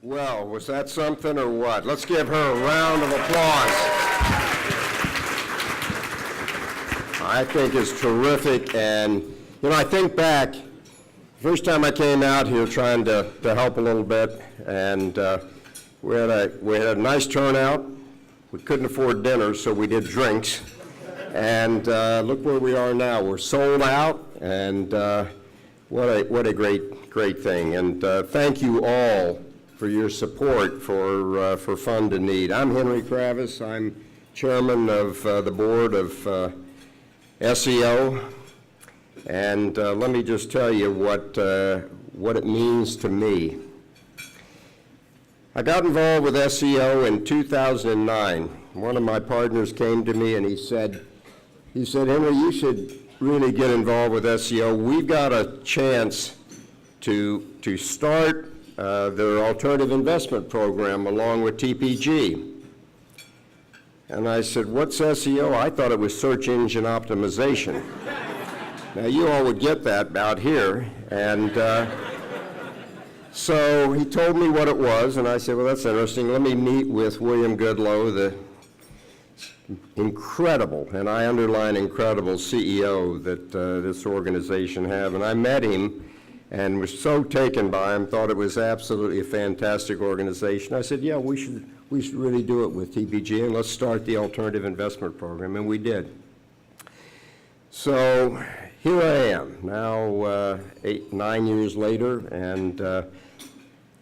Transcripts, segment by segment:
Well, was that something or what? Let's give her a round of applause. I think it's terrific, and I think back, first time I came out here trying to help a little bit, and we had a nice turnout. We couldn't afford dinner, so we did drinks, and look where we are now. We're sold out, and what a great thing. And thank you all for your support for Fund in Need. I'm Henry Kravis. I'm chairman of the board of SEO, and let me just tell you what it means to me. I got involved with SEO in 2009. One of my partners came to me and he said, Henry, you should really get involved with SEO. We've got a chance to start their alternative investment program along with TPG. And I said, what's SEO? I thought it was search engine optimization. Now you all would get that out here. And so he told me what it was, and I said, well, that's interesting. Let me meet with William Goodloe, the incredible, and I underline incredible, CEO that this organization have. And I met him and was so taken by him, thought it was absolutely a fantastic organization. I said, yeah, we should really do it with TPG, and let's start the alternative investment program, and we did. So here I am now 9 years later, and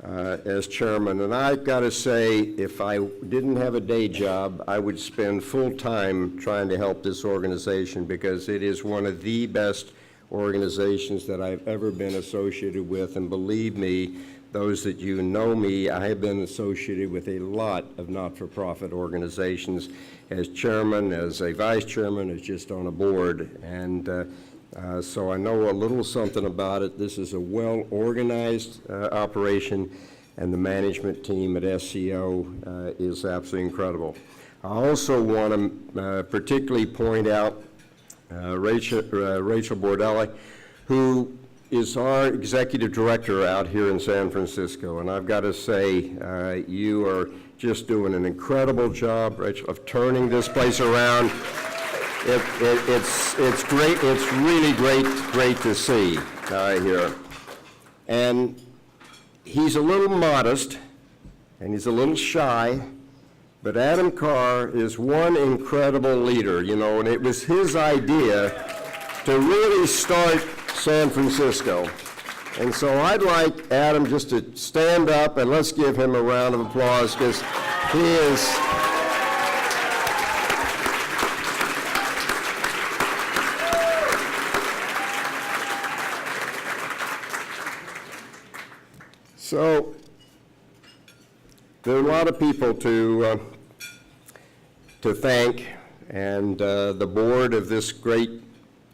as chairman, and I've got to say, if I didn't have a day job, I would spend full time trying to help this organization, because it is one of the best organizations that I've ever been associated with. And believe me, those that you know me, I have been associated with a lot of not-for-profit organizations as chairman, as a vice chairman, as just on a board. And so I know a little something about it. This is a well-organized operation, and the management team at SEO is absolutely incredible. I also want to particularly point out Rachel Bordelli, who is our executive director out here in San Francisco. And I've got to say, you are just doing an incredible job, Rachel, of turning this place around. It's great. It's really great to see here. And he's a little modest, and he's a little shy, but Adam Carr is one incredible leader, and it was his idea to really start San Francisco. And so I'd like Adam just to stand up, and let's give him a round of applause, because he is... So there are a lot of people to thank, and the board of this great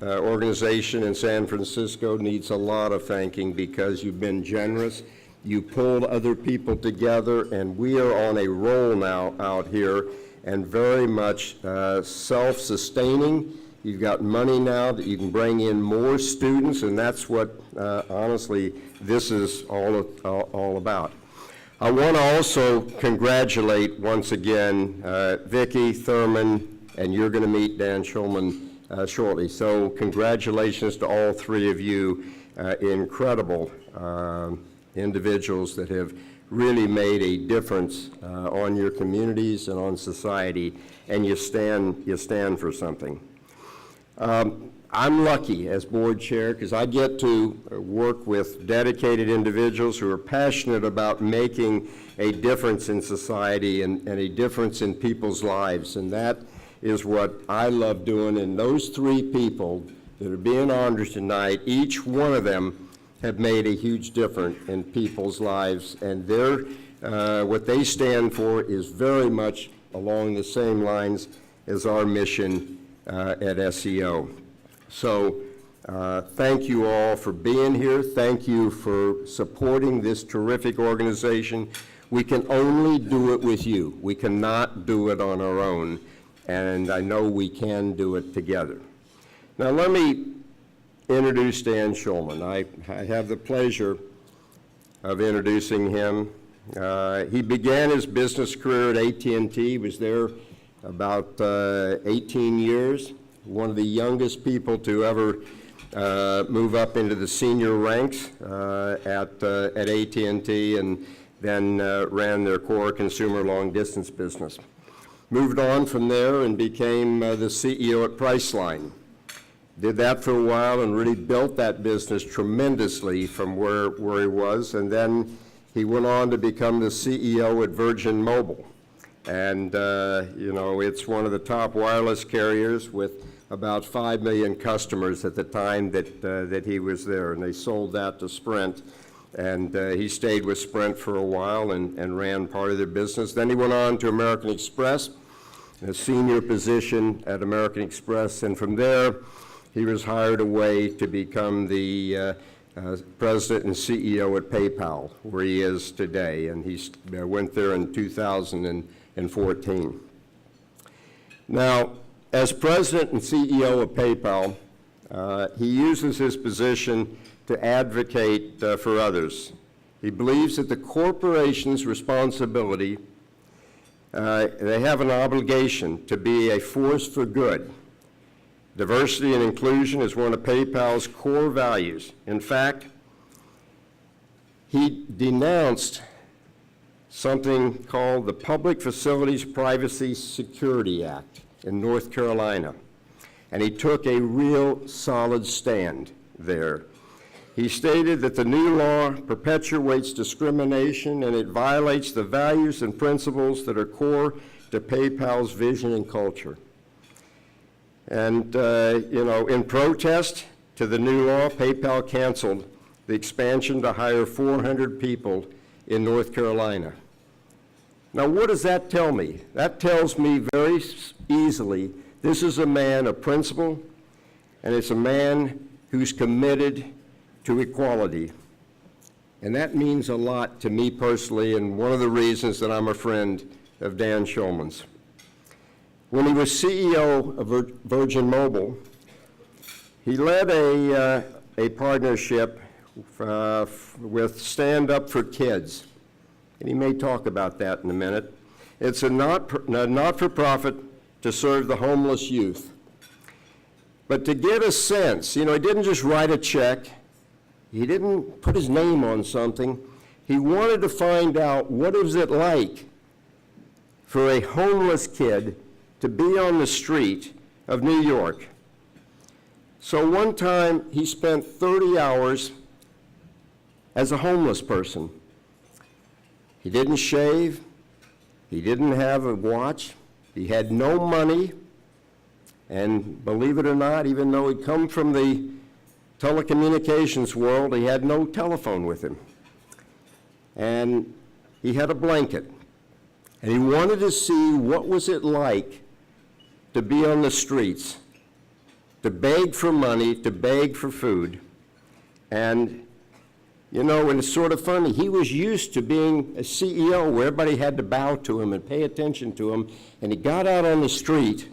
organization in San Francisco needs a lot of thanking, because you've been generous. You pulled other people together, and we are on a roll now out here, and very much self-sustaining. You've got money now that you can bring in more students, and that's what, honestly, this is all about. I want to also congratulate once again Vicki Thurman, and you're going to meet Dan Schulman shortly. So congratulations to all three of you, incredible individuals that have really made a difference on your communities and on society, and you stand for something. I'm lucky as board chair, because I get to work with dedicated individuals who are passionate about making a difference in society and a difference in people's lives, and that is what I love doing. And those three people that are being honored tonight, each one of them have made a huge difference in people's lives, and what they stand for is very much along the same lines as our mission at SEO. So thank you all for being here. Thank you for supporting this terrific organization. We can only do it with you. We cannot do it on our own, and I know we can do it together. Now let me introduce Dan Schulman. I have the pleasure of introducing him. He began his business career at AT&T. He was there about 18 years, one of the youngest people to ever move up into the senior ranks at AT&T, and then ran their core consumer long-distance business. Moved on from there and became the CEO at Priceline. Did that for a while and really built that business tremendously from where he was, and then he went on to become the CEO at Virgin Mobile. And, it's one of the top wireless carriers with about 5 million customers at the time that he was there. And they sold that to Sprint. And he stayed with Sprint for a while and ran part of their business. Then he went on to American Express, a senior position at American Express. And from there, he was hired away to become the president and CEO at PayPal, where he is today. And he went there in 2014. Now, as president and CEO of PayPal, he uses his position to advocate for others. He believes that the corporation's responsibility, they have an obligation to be a force for good. Diversity and inclusion is one of PayPal's core values. In fact, he denounced something called the Public Facilities Privacy Security Act in North Carolina, and he took a real solid stand there. He stated that the new law perpetuates discrimination and it violates the values and principles that are core to PayPal's vision and culture. And, in protest to the new law, PayPal canceled the expansion to hire 400 people in North Carolina. Now, what does that tell me? That tells me very easily this is a man of principle, and it's a man who's committed to equality. And that means a lot to me personally, and one of the reasons that I'm a friend of Dan Schulman's. When he was CEO of Virgin Mobile, he led a partnership with Stand Up for Kids, and he may talk about that in a minute. It's a not-for-profit to serve the homeless youth. But to get a sense, he didn't just write a check, he didn't put his name on something, he wanted to find out what is it like for a homeless kid to be on the street of New York. So one time he spent 30 hours as a homeless person. He didn't shave, he didn't have a watch, he had no money, and believe it or not, even though he'd come from the telecommunications world, he had no telephone with him. And he had a blanket. And he wanted to see what was it like to be on the streets, to beg for money, to beg for food. And, and it's sort of funny, he was used to being a CEO where everybody had to bow to him and pay attention to him, and he got out on the street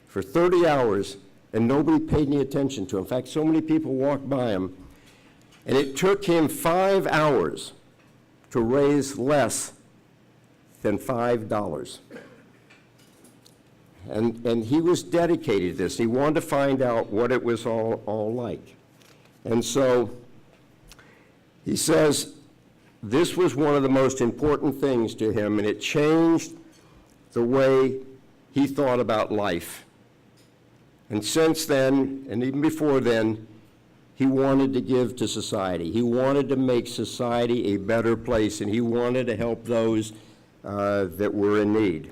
for 30 hours and nobody paid any attention to him. In fact, so many people walked by him, and it took him 5 hours to raise less than $5. And he was dedicated to this. He wanted to find out what it was all like. And so he says this was one of the most important things to him, and it changed the way he thought about life. And since then, and even before then, he wanted to give to society. He wanted to make society a better place, and he wanted to help those that were in need.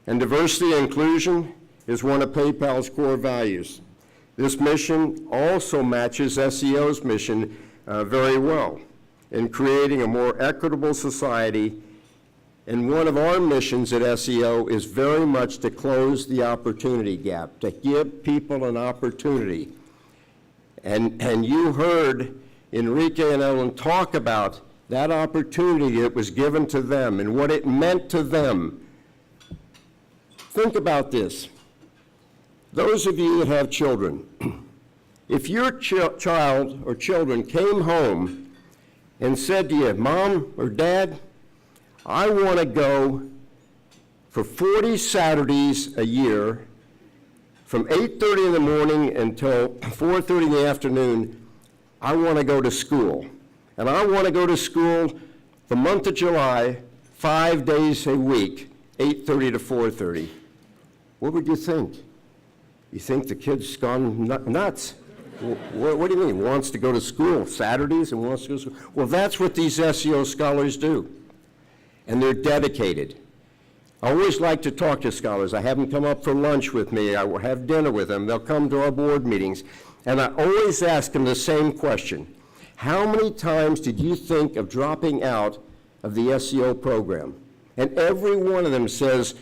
And diversity and inclusion is one of PayPal's core values. This mission also matches SEO's mission very well in creating a more equitable society. And one of our missions at SEO is very much to close the opportunity gap, to give people an opportunity. And you heard Enrique and Ellen talk about that opportunity that was given to them and what it meant to them. Think about this. Those of you that have children, if your child or children came home and said to you, Mom or Dad, I want to go for 40 Saturdays a year from 8:30 in the morning until 4:30 in the afternoon, I want to go to school. And I want to go to school the month of July, 5 days a week, 8:30 to 4:30. What would you think? You think the kid's gone nuts? What do you mean? Wants to go to school Saturdays and wants to go to school? Well, that's what these SEO scholars do. And they're dedicated. I always like to talk to scholars. I have them come up for lunch with me. I will have dinner with them. They'll come to our board meetings. And I always ask them the same question. How many times did you think of dropping out of the SEO program? And every one of them says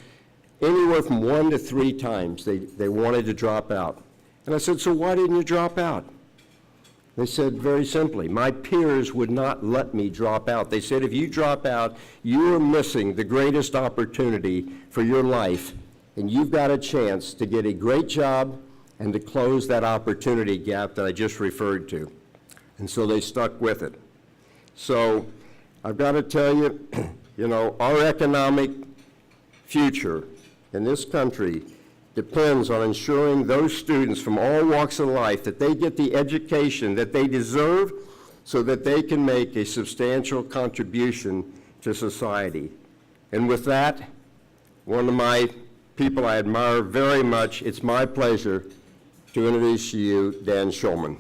anywhere from 1 to 3 times they wanted to drop out. And I said, so why didn't you drop out? They said very simply, my peers would not let me drop out. They said, if you drop out, you are missing the greatest opportunity for your life, and you've got a chance to get a great job and to close that opportunity gap that I just referred to. And so they stuck with it. So I've got to tell you, you know, our economic future in this country depends on ensuring those students from all walks of life that they get the education that they deserve so that they can make a substantial contribution to society. And with that, one of my people I admire very much, it's my pleasure to introduce to you Dan Schulman.